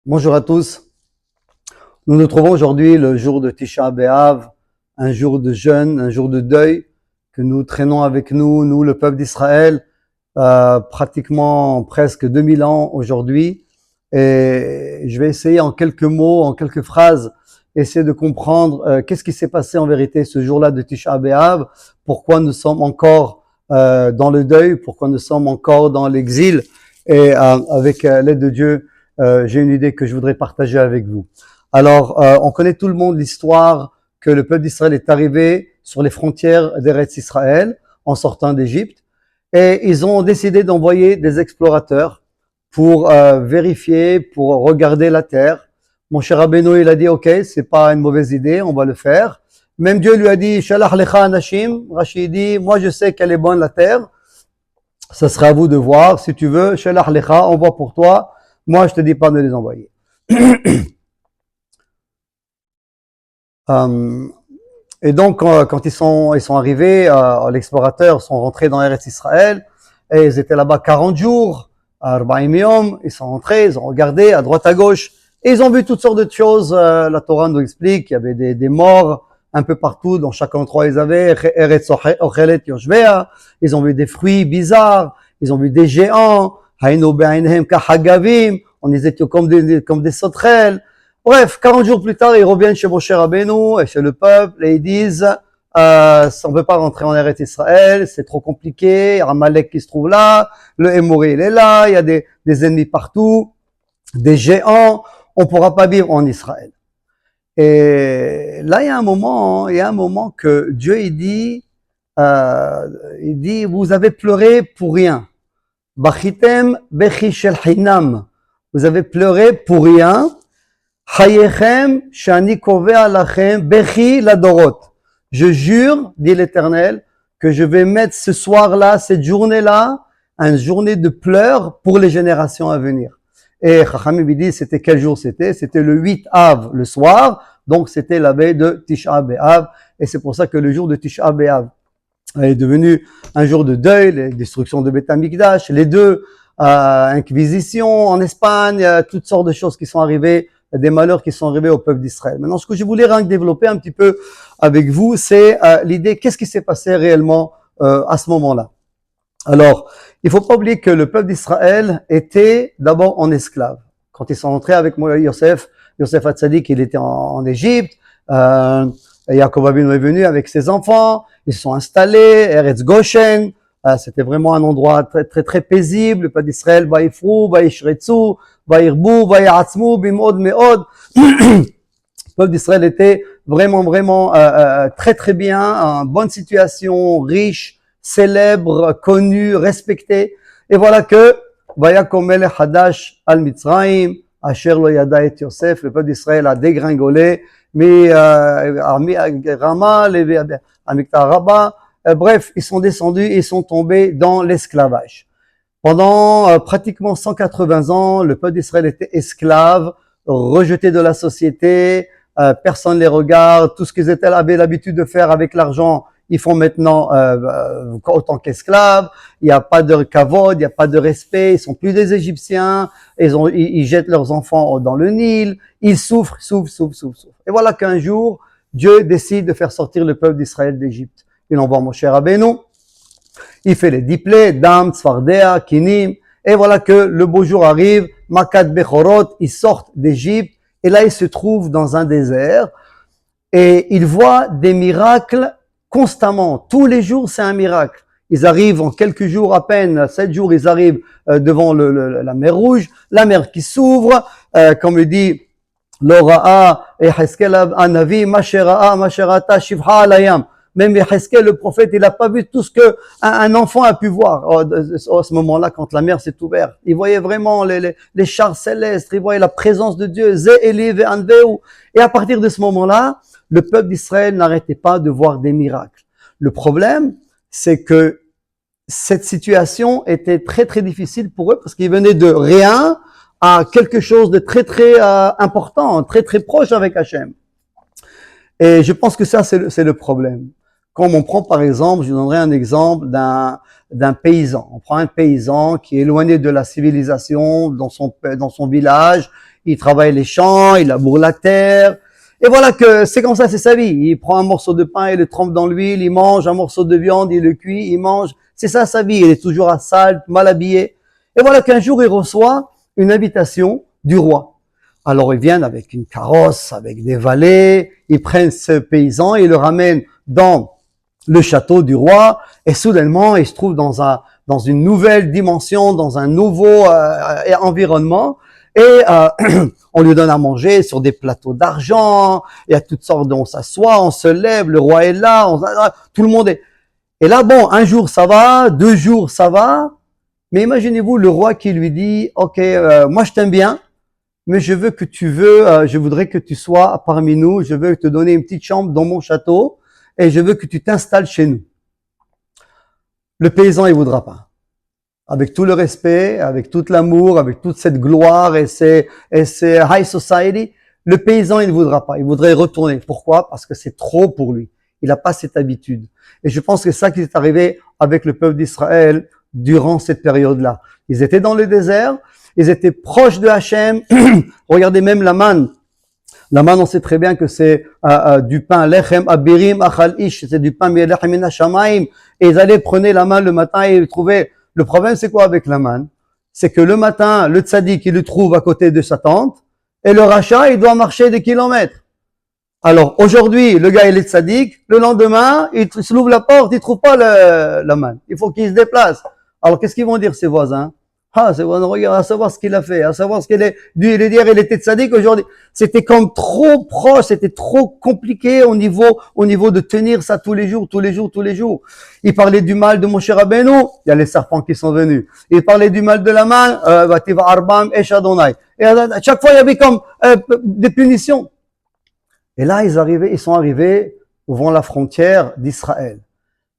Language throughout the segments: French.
Bonjour à tous. Nous nous trouvons aujourd'hui le jour de Tisha B'Av, un jour de jeûne, un jour de deuil que nous traînons avec nous, nous le peuple d'Israël, pratiquement presque 2000 ans aujourd'hui. Et je vais essayer en quelques mots, en quelques phrases, essayer de comprendre qu'est-ce qui s'est passé en vérité ce jour-là de Tisha B'Av, pourquoi nous sommes encore dans le deuil, pourquoi nous sommes encore dans l'exil. Et avec l'aide de Dieu, j'ai une idée que je voudrais partager avec vous. Alors, on connaît tout le monde l'histoire que le peuple d'Israël est arrivé sur les frontières d'Eretz Israël en sortant d'Égypte, et ils ont décidé d'envoyer des explorateurs pour vérifier, pour regarder la terre. Mon cher Rabbeinu, il a dit, ok, c'est pas une mauvaise idée, on va le faire. Même Dieu lui a dit, Shalach lecha anashim. Rashi dit, moi je sais qu'elle est bonne la terre. Ça sera à vous de voir. Si tu veux, Shalach lecha, envoie pour toi. Moi, je te dis pas de les envoyer. Et donc, quand ils sont arrivés, l'explorateur sont rentrés dans Eretz Israël, et ils étaient là-bas 40 jours, à Arba'im Yom, ils sont rentrés, ils ont regardé à droite à gauche, et ils ont vu toutes sortes de choses. La Torah nous explique qu'il y avait des morts un peu partout, dans chaque endroit ils avaient, Eretz Ochelet Yoshvea, ils ont vu des fruits bizarres, ils ont vu des géants, Haïno be'ainhem kahagavim, on les était comme des sauterelles. Bref, 40 jours plus tard, ils reviennent chez Moshe Rabbeinu et chez le peuple et ils disent on ne peut pas rentrer en Eretz Israël, c'est trop compliqué, il y a Amalek qui se trouve là, le Hémoré il est là, il y a des ennemis partout, des géants, on ne pourra pas vivre en Israël. Et là, il y a un moment que Dieu il dit vous avez pleuré pour rien. Bachitem bechi shel hinam. Vous avez pleuré pour rien. Hayechem shani kovea lachem bechi ladorot. Je jure, dit l'Éternel, que je vais mettre ce soir-là, cette journée-là, une journée de pleurs pour les générations à venir. Et Chachamim dit, c'était quel jour c'était? C'était le 8 Av, le soir. Donc, c'était la veille de Tisha B'Av. Et c'est pour ça que le jour de Tisha B'Av est devenu un jour de deuil, les destructions de Beth Amikdash, les deux inquisitions en Espagne, toutes sortes de choses qui sont arrivées, des malheurs qui sont arrivés au peuple d'Israël. Maintenant, ce que je voulais développer un petit peu avec vous, c'est l'idée, qu'est-ce qui s'est passé réellement à ce moment-là? Alors, il faut pas oublier que le peuple d'Israël était d'abord en esclave. Quand ils sont rentrés avec Yosef Hatzadik, il était en Égypte, Yaakov Avinu est venu avec ses enfants, ils se sont installés, Eretz Goshen, c'était vraiment un endroit très, très, très paisible, le peuple d'Israël, Vaïfrou, Vaïshretsu, Vaïrbou, Vaïatzmou, Bimod, Meod. Le peuple d'Israël était vraiment, très, très bien, en bonne situation, riche, célèbre, connu, respecté. Et voilà que, Vayakom melech hadash al Mitzrayim, Asher lo yada et Yosef, le peuple d'Israël a dégringolé, mais Rama, Amikta Rabba, bref, ils sont descendus et ils sont tombés dans l'esclavage. Pendant pratiquement 180 ans, le peuple d'Israël était esclave, rejeté de la société, personne ne les regarde, tout ce qu'ils avaient l'habitude de faire avec l'argent, ils font maintenant autant qu'esclaves, il n'y a pas de kavod, il n'y a pas de respect, ils sont plus des Égyptiens, ils jettent leurs enfants dans le Nil, ils souffrent. Et voilà qu'un jour, Dieu décide de faire sortir le peuple d'Israël d'Égypte. Il envoie Moshe Rabbeinu, il fait les 10 plaies, Dam, Tzfardea, Kinim, et voilà que le beau jour arrive, Makat Bechorot, ils sortent d'Égypte, et là ils se trouvent dans un désert, et ils voient des miracles constamment. Tous les jours, c'est un miracle. Ils arrivent en quelques jours, à peine 7 jours, ils arrivent devant la mer Rouge, la mer qui s'ouvre, comme le dit Lora'a et Heskel Anavi, Masherata, Shivha Alayam. Même Heskel, le prophète, il n'a pas vu tout ce que un enfant a pu voir à ce moment-là, quand la mer s'est ouverte. Il voyait vraiment les chars célestes, il voyait la présence de Dieu, Ze Eli Ve'anveu. Et à partir de ce moment-là, le peuple d'Israël n'arrêtait pas de voir des miracles. Le problème, c'est que cette situation était très, très difficile pour eux parce qu'ils venaient de rien à quelque chose de très, très important, très, très proche avec Hachem. Et je pense que ça, c'est le problème. Comme on prend par exemple, je vous donnerai un exemple d'un paysan. On prend un paysan qui est éloigné de la civilisation dans son village. il travaille les champs, il laboure la terre. Et voilà que c'est comme ça, c'est sa vie. Il prend un morceau de pain, il le trempe dans l'huile, il mange un morceau de viande, il le cuit, il mange. C'est ça sa vie. Il est toujours à sale, mal habillé. Et voilà qu'un jour, il reçoit une invitation du roi. Alors, ils viennent avec une carrosse, avec des valets, ils prennent ce paysan, ils le ramènent dans le château du roi, et soudainement, il se trouve dans une nouvelle dimension, dans un nouveau environnement, et on lui donne à manger sur des plateaux d'argent, il y a toutes sortes, on s'assoit, on se lève, le roi est là, tout le monde est... Et là, bon, un jour ça va, 2 jours ça va, mais imaginez-vous le roi qui lui dit, ok, moi je t'aime bien, mais je voudrais que tu sois parmi nous, je veux te donner une petite chambre dans mon château, et je veux que tu t'installes chez nous. Le paysan, il voudra pas. Avec tout le respect, avec tout l'amour, avec toute cette gloire et ces high society, le paysan, il ne voudra pas. Il voudrait retourner. Pourquoi? Parce que c'est trop pour lui. Il n'a pas cette habitude. Et je pense que c'est ça qui est arrivé avec le peuple d'Israël durant cette période-là. Ils étaient dans le désert, ils étaient proches de Hachem. Regardez même la manne. La manne, on sait très bien que c'est du pain, lechem abirim achal ish, c'est du pain lechem min hashamayim. Et ils allaient prendre la manne le matin et ils trouvaient. Le problème, c'est quoi avec la manne? C'est que le matin, le tzaddik, il le trouve à côté de sa tente, et le rachat, il doit marcher des kilomètres. Alors, aujourd'hui, le gars, il est tzaddik, le lendemain, il se ouvre la porte, il trouve pas la manne. Il faut qu'il se déplace. Alors, qu'est-ce qu'ils vont dire, ses voisins? Ah, c'est bon, regarde, à savoir ce qu'il a fait, à savoir ce qu'il est, lui, il est dire, il était tzaddik aujourd'hui. C'était comme trop proche, c'était trop compliqué au niveau de tenir ça tous les jours. Il parlait du mal de Moshe Rabbeinu, il y a les serpents qui sont venus. Il parlait du mal de la main, Vativa Arbam et Shadonai. Et à chaque fois, il y avait comme, des punitions. Et là, ils sont arrivés devant la frontière d'Israël.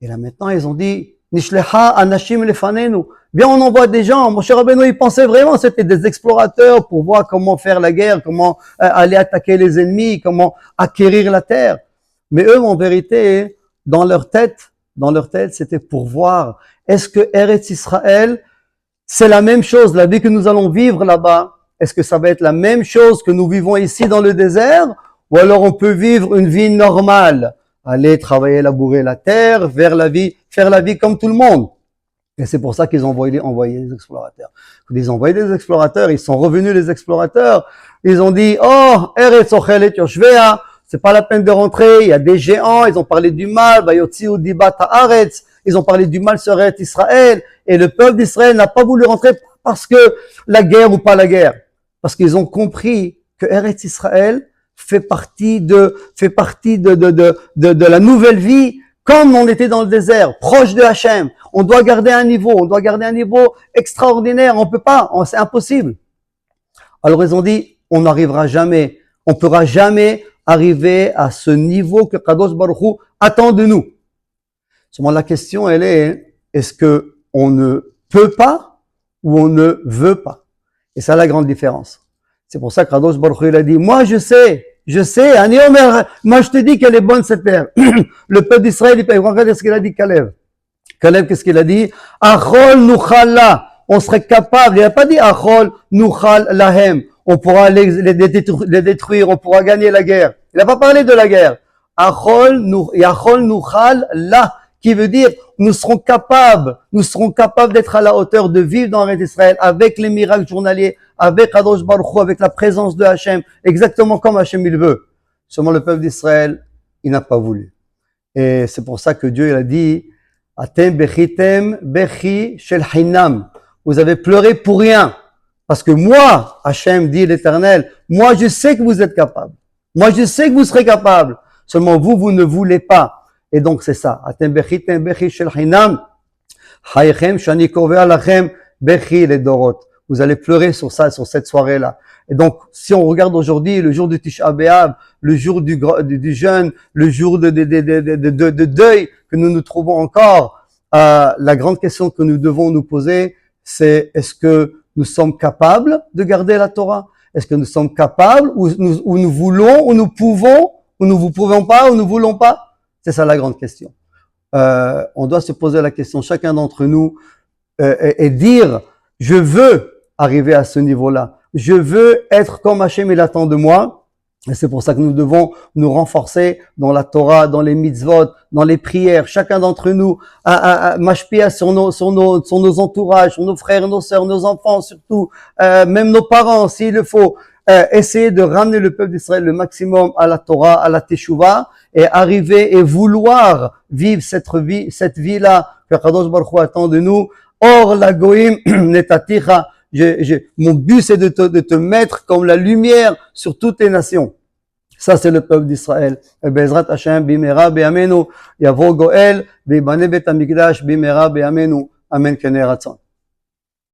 Et là, maintenant, ils ont dit, Nishlecha anashim lefanenu. Bien, on envoie des gens. Moshe Rabbeinu, il pensait vraiment c'était des explorateurs pour voir comment faire la guerre, comment aller attaquer les ennemis, comment acquérir la terre. Mais eux, en vérité, dans leur tête, c'était pour voir est-ce que Eretz Israël, c'est la même chose, la vie que nous allons vivre là-bas. Est-ce que ça va être la même chose que nous vivons ici dans le désert, ou alors on peut vivre une vie normale, aller travailler, labourer la terre, faire la vie comme tout le monde. Et c'est pour ça qu'ils ont envoyé des explorateurs. Ils ont envoyé des explorateurs, ils sont revenus les explorateurs, ils ont dit, oh, Eretz Ochelet Yoshvea, c'est pas la peine de rentrer, il y a des géants, ils ont parlé du mal, Vayotziu Dibat Haaretz, ils ont parlé du mal sur Eretz Israël, et le peuple d'Israël n'a pas voulu rentrer parce que la guerre ou pas la guerre. Parce qu'ils ont compris que Eretz Israël fait partie de la nouvelle vie, comme on était dans le désert, proche de Hachem. On doit garder un niveau extraordinaire. On peut pas, c'est impossible. Alors ils ont dit, on pourra jamais arriver à ce niveau que Kadosh Baruch Hu attend de nous. Seulement la question, elle est, est-ce que on ne peut pas ou on ne veut pas? Et c'est la grande différence. C'est pour ça que Kadosh Baruch Hu, il a dit, moi je sais, Ani Omer, moi je te dis qu'elle est bonne cette terre. Le peuple d'Israël, il peut regarder ce qu'il a dit Caleb. Caleb, qu'est-ce qu'il a dit? Achol nuchala. On serait capable, il n'a pas dit Achol nuchal lahem. On pourra les détruire, on pourra gagner la guerre. Il n'a pas parlé de la guerre. Achol nuchal la, qui veut dire nous serons capables d'être à la hauteur de vivre dans l'État d'Israël avec les miracles journaliers, avec Kadosh Baruch Hu, avec la présence de Hachem, exactement comme Hachem il veut. Seulement le peuple d'Israël, il n'a pas voulu. Et c'est pour ça que Dieu il a dit Atem bechitem bechi shel hinam. Vous avez pleuré pour rien. Parce que moi, Hachem dit l'Éternel, moi je sais que vous êtes capable. Moi je sais que vous serez capable. Seulement vous ne voulez pas. Et donc c'est ça. Atem bechitem bechi shel hinam. Hayechem shani kovea lachem bechi le dorot. Vous allez pleurer sur ça, sur cette soirée-là. Et donc, si on regarde aujourd'hui, le jour du Tisha B'Av, le jour du jeûne, le jour de deuil que nous nous trouvons encore, la grande question que nous devons nous poser, c'est est-ce que nous sommes capables de garder la Torah? Est-ce que nous sommes capables, ou nous voulons, ou nous pouvons, ou nous ne pouvons pas, ou nous voulons pas? C'est ça la grande question. On doit se poser la question, chacun d'entre nous, et dire, je veux arriver à ce niveau-là. je veux être comme Hachem il attend de moi. Et c'est pour ça que nous devons nous renforcer dans la Torah, dans les mitzvot, dans les prières. Chacun d'entre nous a mashpia sur nos entourages, sur nos frères, nos sœurs, nos enfants, surtout, même nos parents, s'il le faut. Essayer de ramener le peuple d'Israël le maximum à la Torah, à la Teshuvah, et arriver et vouloir vivre cette vie-là que Kadosh Baruch Hu attend de nous. Or, la goïm netaticha. Mon but, c'est de te mettre comme la lumière sur toutes les nations. Ça, c'est le peuple d'Israël. Et Bezrat Hashem, bimera be'amenu, yavo goel, ve'ibane bet hamikdash, bimera be'amenu. Amen, Kener Ratzon.